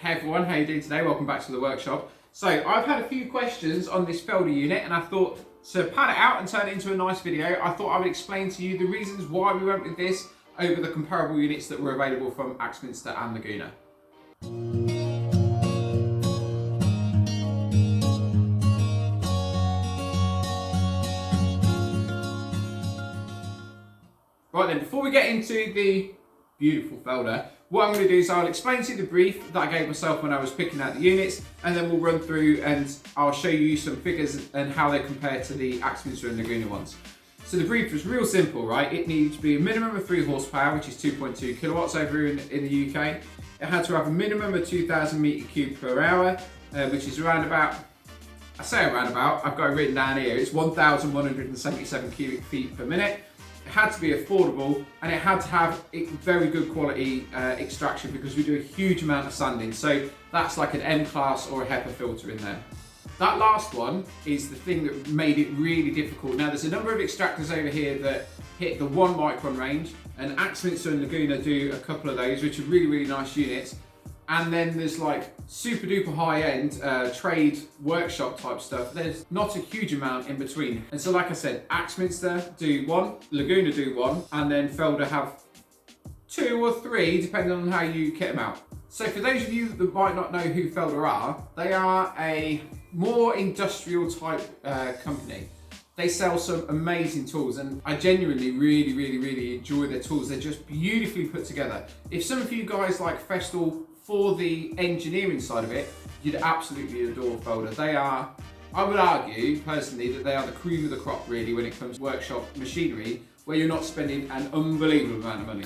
Hey everyone, how you doing today? Welcome back to the workshop. So I've had a few questions on this Felder unit and I thought to pad it out and turn it into a nice video, I thought I would explain to you the reasons why we went with this over the comparable units that were available from Axminster and Laguna. Right then, before we get into the beautiful Felder, what I'm going to do is I'll explain to you the brief that I gave myself when I was picking out the units, and then we'll run through and I'll show you some figures and how they compare to the Axminster and Laguna ones. So the brief was real simple, right? It needed to be a minimum of 3 horsepower, which is 2.2 kilowatts over in the UK. It had to have a minimum of 2,000 metre cube per hour, which is around about, I've got it written down here, it's 1,177 cubic feet per minute. It had to be affordable and it had to have very good quality extraction because we do a huge amount of sanding. So that's like an M-class or a HEPA filter in there. That last one is the thing that made it really difficult. Now there's a number of extractors over here that hit the 1 micron range, and Axminster and Laguna do a couple of those, which are really, really nice units. And then there's like super duper high end trade workshop type stuff. There's not a huge amount in between. And so like I said, Axminster do 1, Laguna do 1, and then Felder have 2 or 3 depending on how you kit them out. So for those of you that might not know who Felder are, they are a more industrial type company. They sell some amazing tools and I genuinely really enjoy their tools. They're just beautifully put together. If some of you guys like Festool for the engineering side of it, you'd absolutely adore Felder. They are, I would argue personally, that they are the cream of the crop really when it comes to workshop machinery, where you're not spending an unbelievable amount of money.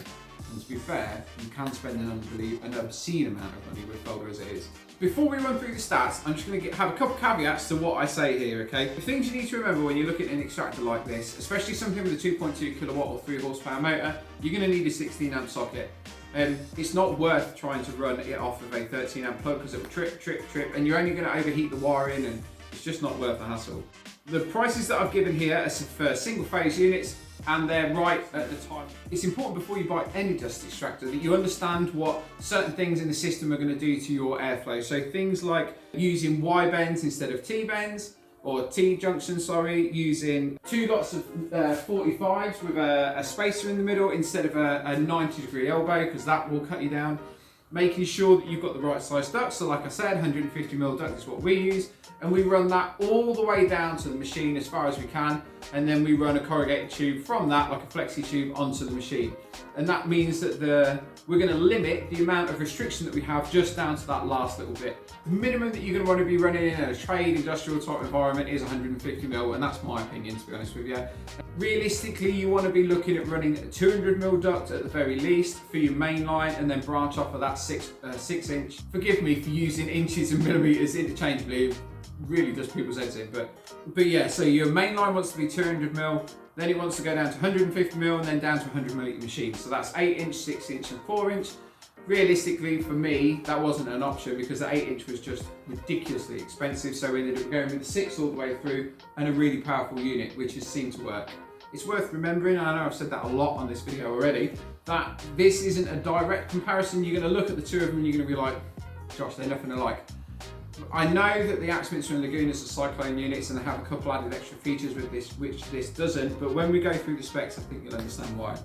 And to be fair, you can spend an obscene amount of money with Felder as it is. Before we run through the stats, I'm just going to have a couple caveats to what I say here, okay? The things you need to remember when you're looking at an extractor like this, especially something with a 2.2 kilowatt or 3 horsepower motor, you're going to need a 16 amp socket. It's not worth trying to run it off of a 13 amp plug because it will trip, and you're only going to overheat the wiring and it's just not worth the hassle. The prices that I've given here are for single phase units and they're right at the time. It's important before you buy any dust extractor that you understand what certain things in the system are going to do to your airflow. So things like using Y bends instead of T bends, or T-junctions, sorry, using 2 lots of 45s with a spacer in the middle instead of a 90-degree elbow, because that will cut you down. Making sure that you've got the right size ducts, so like I said, 150mm duct is what we use, and we run that all the way down to the machine as far as we can, and then we run a corrugated tube from that, like a flexi tube, onto the machine. And that means that we're going to limit the amount of restriction that we have just down to that last little bit. The minimum that you're going to want to be running in a trade industrial type environment is 150mm, and that's my opinion, to be honest with you. Realistically, you want to be looking at running a 200mm duct at the very least for your main line, and then branch off of that 6 inch. Forgive me for using inches and millimeters interchangeably. Really does people's heads in, but yeah, so your main line wants to be 200mm, then it wants to go down to 150mm and then down to 100mm machine. So that's 8 inch, 6 inch and 4 inch. Realistically for me, that wasn't an option because the 8 inch was just ridiculously expensive. So we ended up going with the 6 all the way through and a really powerful unit, which has seemed to work. It's worth remembering, and I know I've said that a lot on this video already, that this isn't a direct comparison. You're going to look at the two of them and you're going to be like, gosh, they're nothing alike. I know that the Axminster and Laguna are Cyclone units and they have a couple added extra features with this, which this doesn't, but when we go through the specs, I think you'll understand why.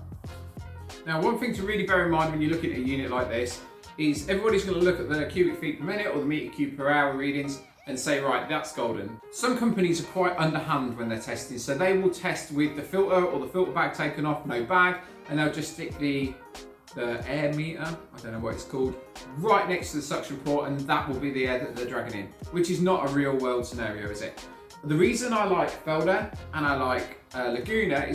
Now, one thing to really bear in mind when you're looking at a unit like this is everybody's going to look at the cubic feet per minute or the meter cube per hour readings and say, right, that's golden. Some companies are quite underhand when they're testing, so they will test with the filter or the filter bag taken off, no bag, and they'll just stick the air meter, I don't know what it's called, right next to the suction port, and that will be the air that they're dragging in, which is not a real world scenario, is it? The reason I like Felder and I like Laguna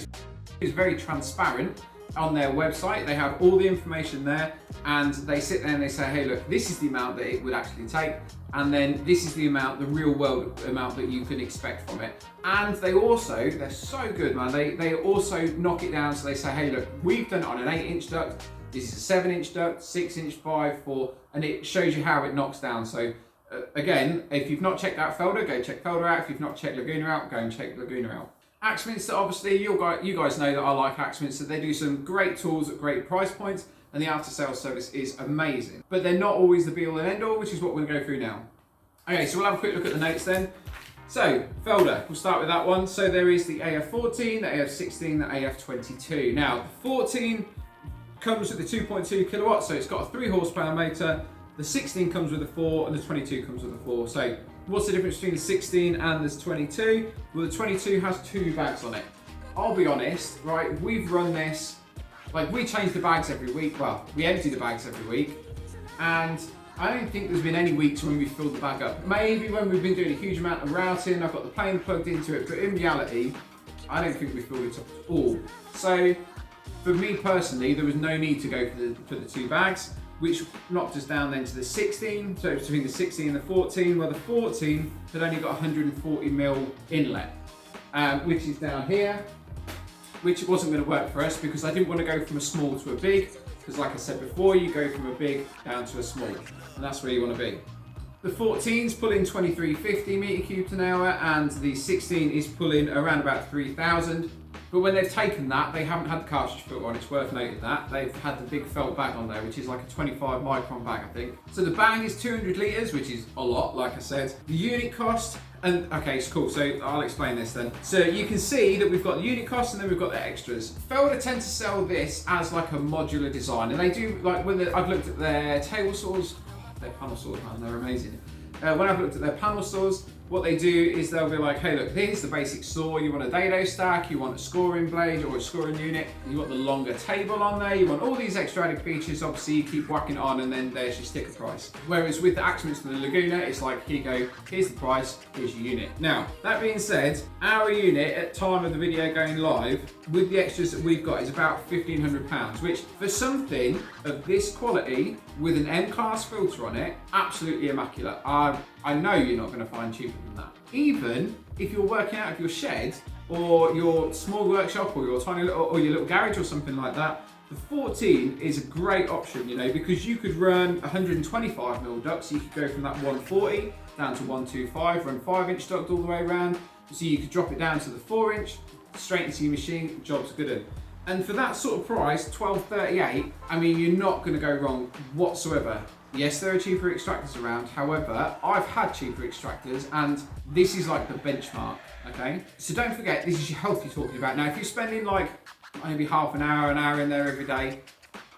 is very transparent. On their website, they have all the information there, and they sit there and they say, hey look, this is the amount that it would actually take, and then this is the amount, the real world amount that you can expect from it. And they also, they're so good, man, they also knock it down, so they say, hey look, we've done it on an 8 inch duct, this is a 7 inch duct, 6 inch, 5, 4, and it shows you how it knocks down. So again, if you've not checked out Felder, go check Felder out. If you've not checked Laguna out, go and check Laguna out. Axminster, obviously, you guys know that I like Axminster. They do some great tools at great price points, and the after sales service is amazing. But they're not always the be all and end all, which is what we're going to go through now. Okay, so we'll have a quick look at the notes then. So, Felder, we'll start with that one. So there is the AF14, the AF16, the AF22. Now, the 14 comes with the 2.2 kilowatts, so it's got a 3 horsepower motor. The 16 comes with a 4, and the 22 comes with a 4. So, what's the difference between the 16 and the 22? Well, the 22 has 2 bags on it. I'll be honest, right, we've run this, like we change the bags every week. Well, we empty the bags every week, and I don't think there's been any weeks when we've filled the bag up. Maybe when we've been doing a huge amount of routing, I've got the plane plugged into it, but in reality, I don't think we've filled it up at all. So, for me personally, there was no need to go for the 2 bags, which knocked us down then to the 16, so between the 16 and the 14, well the 14 had only got 140mm inlet, which is down here, which wasn't going to work for us because I didn't want to go from a small to a big, because like I said before, you go from a big down to a small, and that's where you want to be. The 14's pulling 2350 meter cubed an hour, and the 16 is pulling around about 3000. But when they've taken that, they haven't had the cartridge filter on, it's worth noting that. They've had the big felt bag on there, which is like a 25 micron bag, I think. So the bag is 200 litres, which is a lot, like I said. The unit cost, and okay, it's cool, so I'll explain this then. So you can see that we've got the unit cost and then we've got the extras. Felder tend to sell this as like a modular design, and they do, like when I've looked at their table saws, their panel saws, man, they're amazing. When I've looked at their panel saws, what they do is they'll be like, hey look, here's the basic saw, you want a dado stack, you want a scoring blade or a scoring unit, you want the longer table on there, you want all these extra added features, obviously you keep whacking it on and then there's your sticker price. Whereas with the Axminster Laguna, it's like, here you go, here's the price, here's your unit. Now, that being said, our unit at time of the video going live, with the extras that we've got, is about £1,500, which for something of this quality, with an M-class filter on it, absolutely immaculate. I know you're not going to find cheaper than that. Even if you're working out of your shed or your small workshop or your tiny little or your little garage or something like that, the 14 is a great option, you know, because you could run 125mm ducts. You could go from that 140 down to 125, run 5-inch duct all the way around. So you could drop it down to the 4-inch, straight into your machine, job's good. And for that sort of price, $12.38, I mean, you're not going to go wrong whatsoever. Yes, there are cheaper extractors around. However, I've had cheaper extractors and this is like the benchmark, okay? So don't forget, this is your health you're talking about. Now, if you're spending like maybe half an hour in there every day,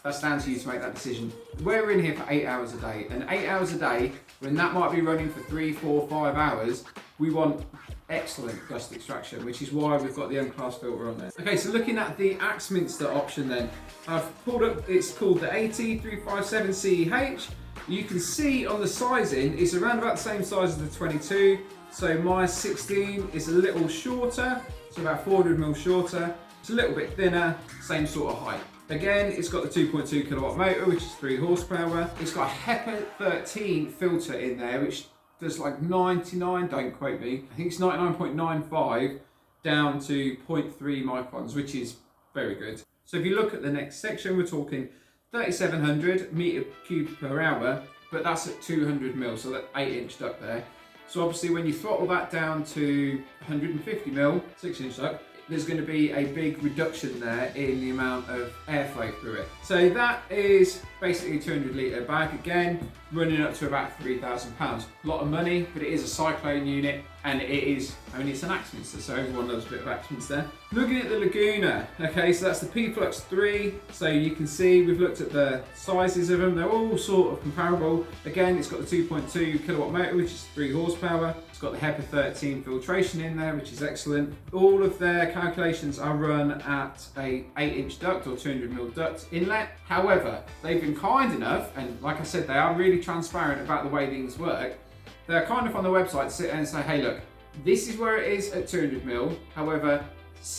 that's down to you to make that decision. We're in here for 8 hours a day, and 8 hours a day, when that might be running for 3, 4, 5 hours, we want excellent dust extraction, which is why we've got the M-class filter on there. Okay, so looking at the Axminster option then, I've pulled up, it's called the AT357C. You can see on the sizing, it's around about the same size as the 22. So my 16 is a little shorter, so about 400mm shorter. It's a little bit thinner, same sort of height. Again, it's got the 2.2 kilowatt motor, which is 3 horsepower. It's got a HEPA 13 filter in there, which does like 99, don't quote me, I think it's 99.95 down to 0.3 microns, which is very good. So if you look at the next section, we're talking 3,700 meter cubed per hour, but that's at 200mm, so that 8-inch duct there. So obviously when you throttle that down to 150mm, 6-inch duct, there's going to be a big reduction there in the amount of airflow through it. So that is basically a 200 litre bag, again, running up to about £3,000. A lot of money, but it is a Cyclone unit, and it is, I mean, it's an Axminster, so everyone loves a bit of Axminster. Looking at the Laguna, okay, so that's the P Flux 3, so you can see we've looked at the sizes of them, they're all sort of comparable. Again, it's got the 2.2 kilowatt motor, which is 3 horsepower. It's got the HEPA 13 filtration in there, which is excellent. All of their calculations are run at a 8-inch duct or 200mm duct inlet. However, they've been kind enough, and like I said, they are really transparent about the way things work. They're kind enough on the website to sit and say, hey look, this is where it is at 200mm. However,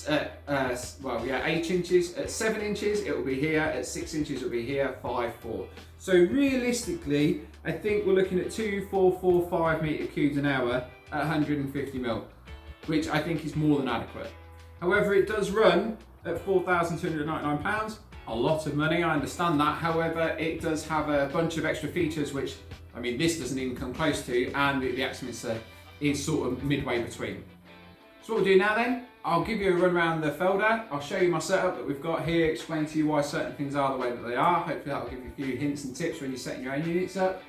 at 8 inches, at 7 inches it will be here, at 6 inches it will be here, 5, 4. So realistically, I think we're looking at 2,445 meter cubed an hour at 150mm, which I think is more than adequate. However, it does run at £4,299, a lot of money, I understand that. However, it does have a bunch of extra features which, I mean, this doesn't even come close to, and the Axminster is sort of midway between. So what we'll do now then, I'll give you a run around the Felder. I'll show you my setup that we've got here, explain to you why certain things are the way that they are. Hopefully that'll give you a few hints and tips when you're setting your own units up.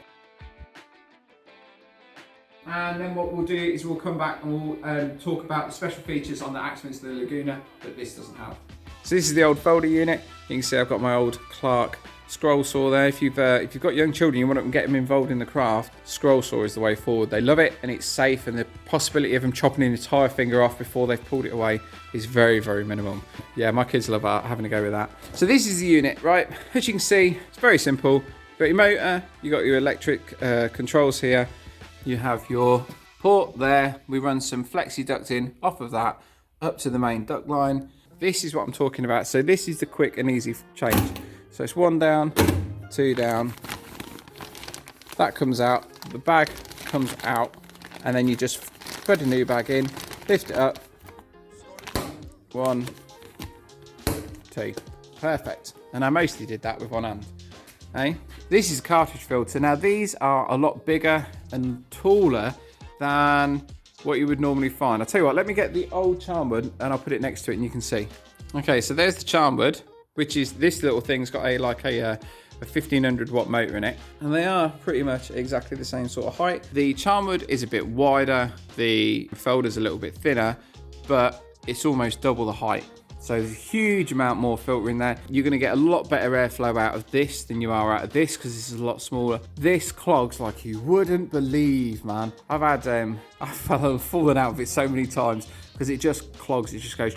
And then what we'll do is we'll come back and we'll talk about the special features on the Axminster Laguna that this doesn't have. So this is the old Felder unit. You can see I've got my old Clark scroll saw there. If you've got young children, you want to get them involved in the craft, scroll saw is the way forward. They love it and it's safe, and the possibility of them chopping an entire finger off before they've pulled it away is very, very minimum. Yeah, my kids love having a go with that. So this is the unit, right? As you can see, it's very simple. You've got your motor, you've got your electric controls here. You have your port there. We run some flexi ducting off of that up to the main duct line. This is what I'm talking about. So this is the quick and easy change. So it's 1 down, 2 down. That comes out, the bag comes out, and then you just put a new bag in, lift it up. 1, 2, perfect. And I mostly did that with one hand. Okay? This is a cartridge filter. Now these are a lot bigger and taller than what you would normally find. I'll tell you what, let me get the old charmwood and I'll put it next to it and you can see. Okay, so there's the charmwood, which is this little thing's got a 1500 watt motor in it, and they are pretty much exactly the same sort of height. The charmwood is a bit wider, the Felder's a little bit thinner, but it's almost double the height. So there's a huge amount more filter in there. You're going to get a lot better airflow out of this than you are out of this because this is a lot smaller. This clogs like you wouldn't believe, man. I've fallen out of it so many times because it just clogs. It just goes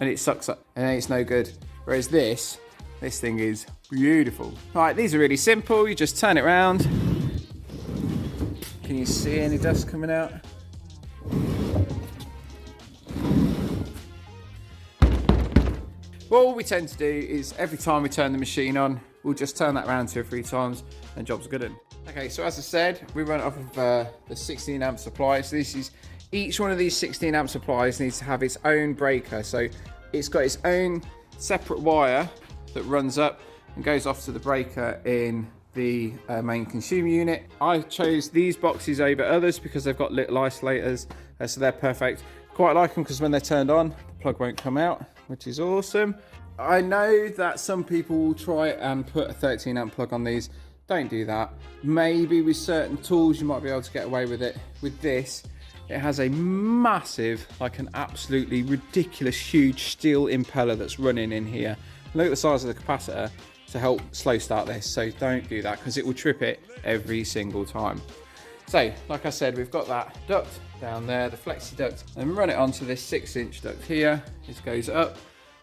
and it sucks up and it's no good. Whereas this thing is beautiful. Right, these are really simple. You just turn it around. Can you see any dust coming out? Well, all we tend to do is every time we turn the machine on, we'll just turn that around 2 or 3 times and job's good. Okay, so as I said, we run it off of the 16 amp supply. So this is, each one of these 16 amp supplies needs to have its own breaker. So it's got its own separate wire that runs up and goes off to the breaker in the main consumer unit. I chose these boxes over others because they've got little isolators, so they're perfect. Quite like them because when they're turned on, the plug won't come out, which is awesome. I know that some people will try and put a 13 amp plug on these. Don't do that. Maybe with certain tools you might be able to get away with it. With this, it has a massive, like an absolutely ridiculous huge steel impeller that's running in here. Look at the size of the capacitor to help slow start this, so don't do that because it will trip it every single time. So, like I said, we've got that duct down there, the flexi duct, and run it onto this 6-inch duct here. This goes up.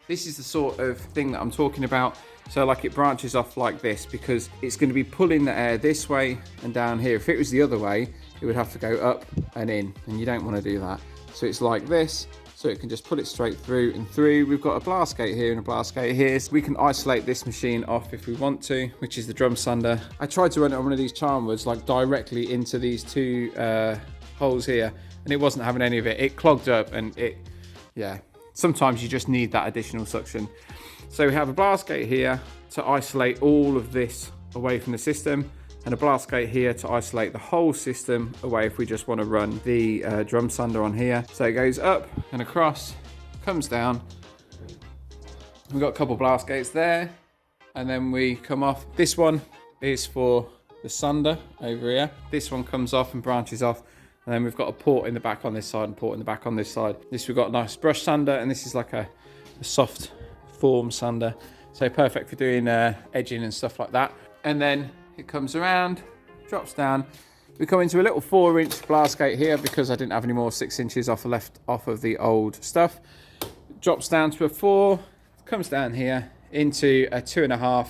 This is the sort of thing that I'm talking about. So like it branches off like this because it's going to be pulling the air this way and down here. If it was the other way, it would have to go up and in, and you don't want to do that. So it's like this, so it can just pull it straight through and through. We've got a blast gate here and a blast gate here. So we can isolate this machine off if we want to, which is the drum sander. I tried to run it on one of these charmwoods, like directly into these 2 holes here, and it wasn't having any of it. It clogged up and yeah, sometimes you just need that additional suction. So we have a blast gate here to isolate all of this away from the system, and a blast gate here to isolate the whole system away if we just want to run the drum sander on here. So it goes up and across, comes down. We've got a couple blast gates there, and then we come off. This one is for the sander over here. This one comes off and branches off, and then we've got a port in the back on this side and port in the back on this side. This we've got a nice brush sander, and this is like a soft form sander, so perfect for doing edging and stuff like that. And then it comes around, drops down. We come into a little 4-inch blast gate here because I didn't have any more 6 inches off of the old stuff. Drops down to a 4, comes down here into a 2.5,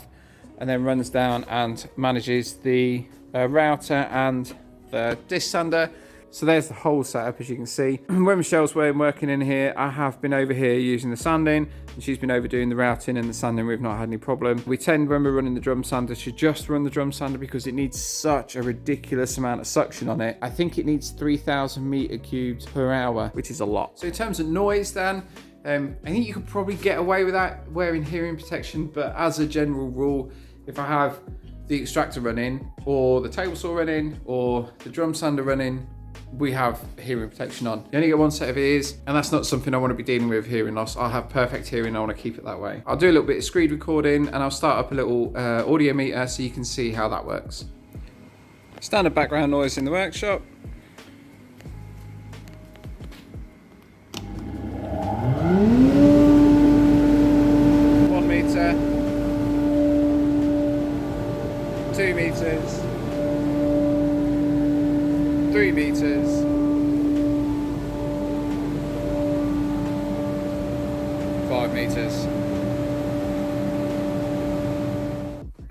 and then runs down and manages the router and the disc sander. So there's the whole setup, as you can see. When Michelle's working in here, I have been over here using the sanding, and she's been over doing the routing and the sanding. We've not had any problem. We tend, when we're running the drum sander, to just run the drum sander because it needs such a ridiculous amount of suction on it. I think it needs 3,000 meter cubes per hour, which is a lot. So in terms of noise then, I think you could probably get away with that wearing hearing protection, but as a general rule, if I have the extractor running, or the table saw running, or the drum sander running, we have hearing protection on. You only get one set of ears, and that's not something I want to be dealing with hearing loss. I have perfect hearing, I want to keep it that way. I'll do a little bit of screed recording, and I'll start up a little audio meter so you can see how that works. Standard background noise in the workshop. One meter, 2 meters, 3 meters, 5 meters.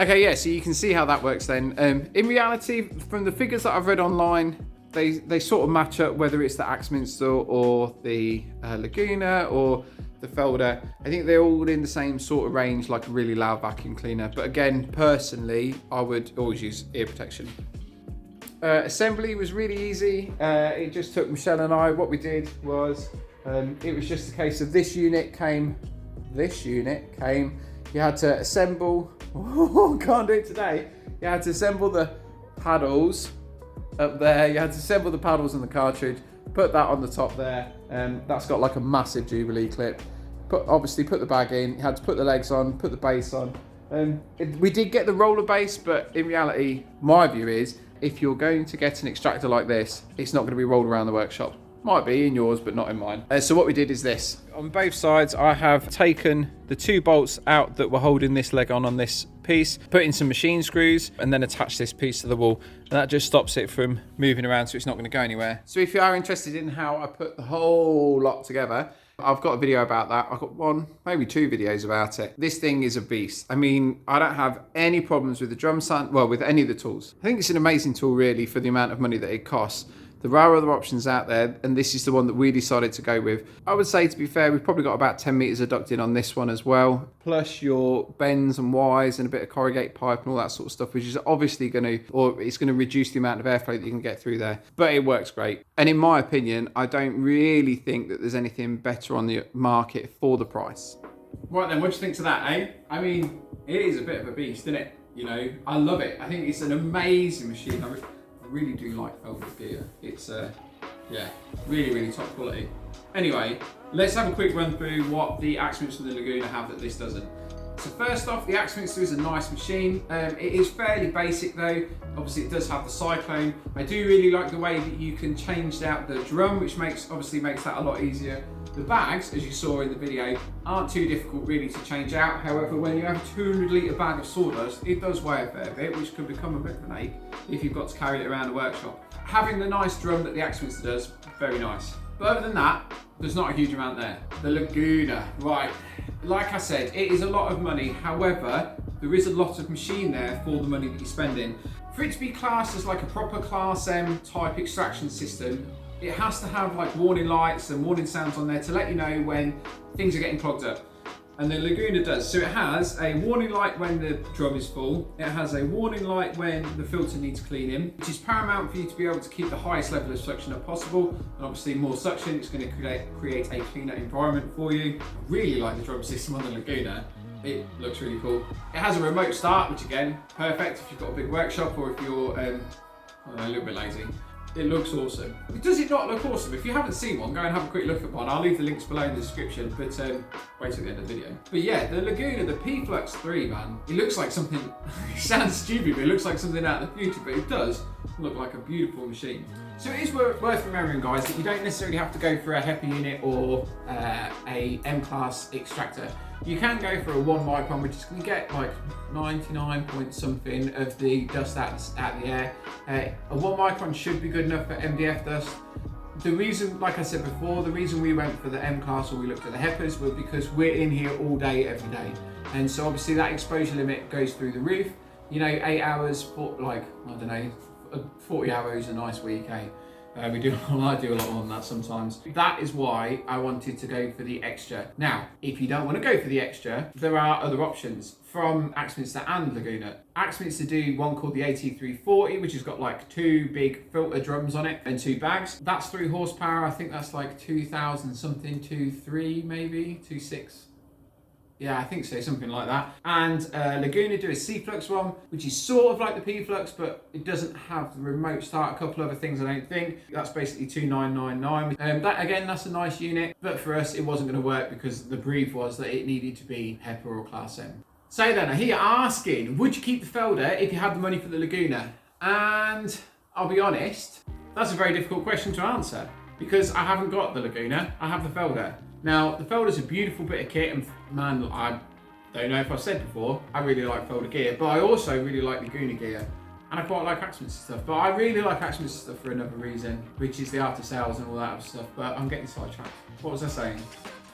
Okay, yeah, so you can see how that works then. In reality, from the figures that I've read online, they sort of match up, whether it's the Axminster or the Laguna or the Felder. I think they're all in the same sort of range, like a really loud vacuum cleaner. But again, personally, I would always use ear protection. Assembly was really easy. It just took Michelle and I. What we did was, it was just a case of this unit came. You had to assemble. Oh, can't do it today. You had to assemble the paddles up there. You had to assemble the paddles and the cartridge. Put that on the top there. That's got like a massive Jubilee clip. Obviously put the bag in. You had to put the legs on. Put the base on. We did get the roller base, but in reality, my view is, if you're going to get an extractor like this, it's not going to be rolled around the workshop. Might be in yours, but not in mine. So what we did is this. On both sides, I have taken the 2 bolts out that were holding this leg on this piece, put in some machine screws, and then attach this piece to the wall. And that just stops it from moving around, so it's not going to go anywhere. So if you are interested in how I put the whole lot together, I've got a video about that. I've got 1, maybe 2 videos about it. This thing is a beast. I mean, I don't have any problems with the drum sound, well, with any of the tools. I think it's an amazing tool, really, for the amount of money that it costs. There are other options out there, and this is the one that we decided to go with. I would say, to be fair, we've probably got about 10 meters of ducting on this one as well, plus your bends and Ys and a bit of corrugate pipe and all that sort of stuff, which is obviously it's going to reduce the amount of airflow that you can get through there. But it works great. And in my opinion, I don't really think that there's anything better on the market for the price. Right then, what do you think to that, eh? I mean, it is a bit of a beast, isn't it? You know, I love it. I think it's an amazing machine. I really do like Felder gear. It's yeah, really top quality. Anyway, let's have a quick run through what the Axminster and the Laguna have that this doesn't. So first off, the Axminster is a nice machine. It is fairly basic though. Obviously it does have the Cyclone. I do really like the way that you can change out the drum, which obviously makes that a lot easier. The bags, as you saw in the video, aren't too difficult really to change out. However, when you have a 200 litre bag of sawdust, it does weigh a fair bit, which could become a bit of an ache if you've got to carry it around the workshop. Having the nice drum that the Axminster does, very nice. But other than that, there's not a huge amount there. The Laguna, right. Like I said, it is a lot of money. However, there is a lot of machine there for the money that you're spending. For it to be classed as like a proper Class M type extraction system, it has to have like warning lights and warning sounds on there to let you know when things are getting clogged up. And the Laguna does. So it has a warning light when the drum is full. It has a warning light when the filter needs cleaning, which is paramount for you to be able to keep the highest level of suction up possible. And obviously more suction, it's going to create a cleaner environment for you. I really like the drum system on the Laguna. It looks really cool. It has a remote start, which again, perfect if you've got a big workshop or if you're I don't know, a little bit lazy. It looks awesome. Does it not look awesome? If you haven't seen one, go and have a quick look at one. I'll leave the links below in the description, but wait till the end of the video. But yeah, the Laguna, the P Flux 3, man, it looks like something, it sounds stupid, but it looks like something out of the future, but it does look like a beautiful machine. So it is worth remembering, guys, that you don't necessarily have to go for a HEPA unit or a M-Class extractor. You can go for a 1 micron, which is going to get like 99 point something of the dust out the air. A 1 micron should be good enough for MDF dust. The reason, like I said before, the reason we went for the M-Class or we looked at the HEPAs was because we're in here all day, every day. And so obviously that exposure limit goes through the roof. You know, 8 hours, for like, I don't know, 40 hours a nice week, eh? I do a lot more than that sometimes. That is why I wanted to go for the extra. Now, if you don't want to go for the extra, there are other options from Axminster and Laguna. Axminster do one called the AT340, which has got like 2 big filter drums on it and 2 bags. That's 3 horsepower. I think that's like 2,000 something, 2.3 maybe, 2.6. Yeah, I think so, something like that. And Laguna do a C Flux one, which is sort of like the P Flux, but it doesn't have the remote start. A couple other things I don't think. That's basically 2999. That again, that's a nice unit, but for us it wasn't going to work because the brief was that it needed to be HEPA or Class M. So then, I hear you asking, would you keep the Felder if you had the money for the Laguna? And I'll be honest, that's a very difficult question to answer because I haven't got the Laguna, I have the Felder. Now, the Felder's a beautiful bit of kit, and man, I don't know if I've said before, I really like Felder gear, but I also really like Laguna gear, and I quite like Axminster stuff, but I really like Axminster stuff for another reason, which is the after sales and all that other stuff, but I'm getting sidetracked. What was I saying?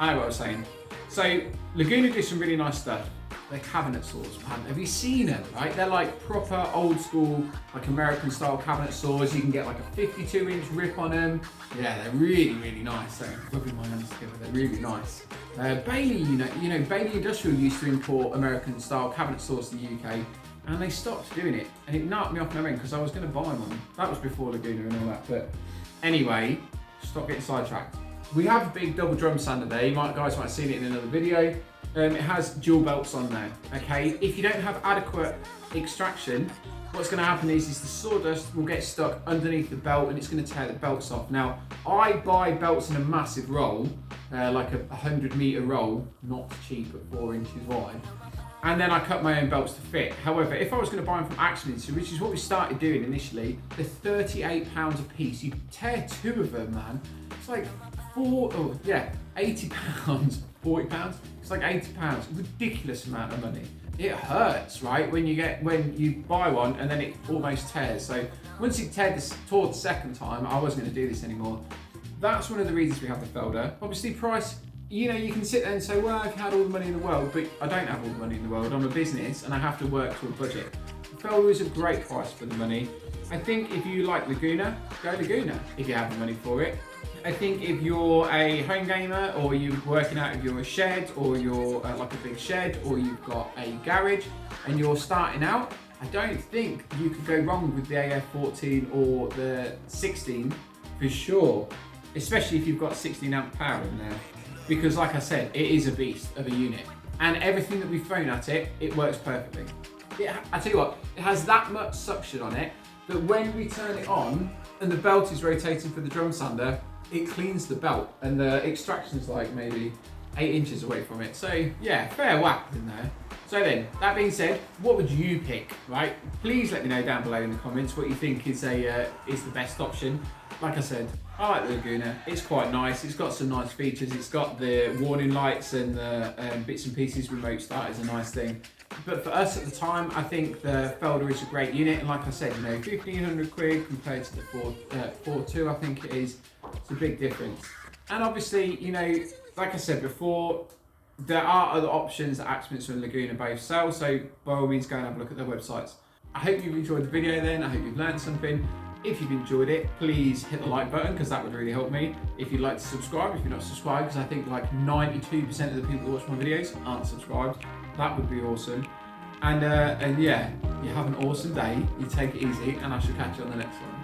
I know what I was saying. So, Laguna do some really nice stuff. They're cabinet saws, man. Have you seen them, right? They're like proper old school, like American style cabinet saws. You can get like a 52-inch rip on them. Yeah, they're really, really nice. So, rubbing my hands together, they're really nice. Bailey, you know, Bailey Industrial used to import American style cabinet saws to the UK, and they stopped doing it. And it knocked me off my end because I was going to buy one. That was before Laguna and all that. But anyway, stop getting sidetracked. We have a big double drum sander there. You guys might have seen it in another video. It has dual belts on there, okay? If you don't have adequate extraction, what's gonna happen is the sawdust will get stuck underneath the belt and it's gonna tear the belts off. Now, I buy belts in a massive roll, like a 100-meter roll, not cheap at 4 inches wide. And then I cut my own belts to fit. However, if I was gonna buy them from Axminster, which is what we started doing initially, they're £38 a piece. You tear 2 of them, man. It's like 80 pounds, 40 pounds. It's like 80 pounds, ridiculous amount of money. It hurts, right? When you buy one and then it almost tears. So once it tore the second time, I wasn't gonna do this anymore. That's one of the reasons we have the Felder. Obviously price, you know, you can sit there and say, well, I've had all the money in the world, but I don't have all the money in the world. I'm a business and I have to work to a budget. The Felder is a great price for the money. I think if you like Laguna, go Laguna if you have the money for it. I think if you're a home gamer or you're working out of your shed or you're like a big shed or you've got a garage and you're starting out, I don't think you could go wrong with the AF14 or the 16 for sure, especially if you've got 16 amp power in there, because like I said, it is a beast of a unit and everything that we've thrown at it, it works perfectly. I tell you what, it has that much suction on it that when we turn it on and the belt is rotating for the drum sander, it cleans the belt and the extraction's like maybe 8 inches away from it. So yeah, fair whack in there. So then, that being said, what would you pick, right? Please let me know down below in the comments what you think is the best option. Like I said, I like the Laguna. It's quite nice. It's got some nice features. It's got the warning lights and the bits and pieces remote start is a nice thing. But for us at the time, I think the Felder is a great unit. And like I said, you know, 1,500 quid compared to the 4.2, I think it is. It's a big difference. And obviously, you know, like I said before, there are other options that Axminster and Laguna both sell. So by all means, go and have a look at their websites. I hope you've enjoyed the video then. I hope you've learned something. If you've enjoyed it, please hit the like button because that would really help me. If you'd like to subscribe, if you're not subscribed, because I think like 92% of the people that watch my videos aren't subscribed, that would be awesome. And yeah, you have an awesome day, you take it easy, and I shall catch you on the next one.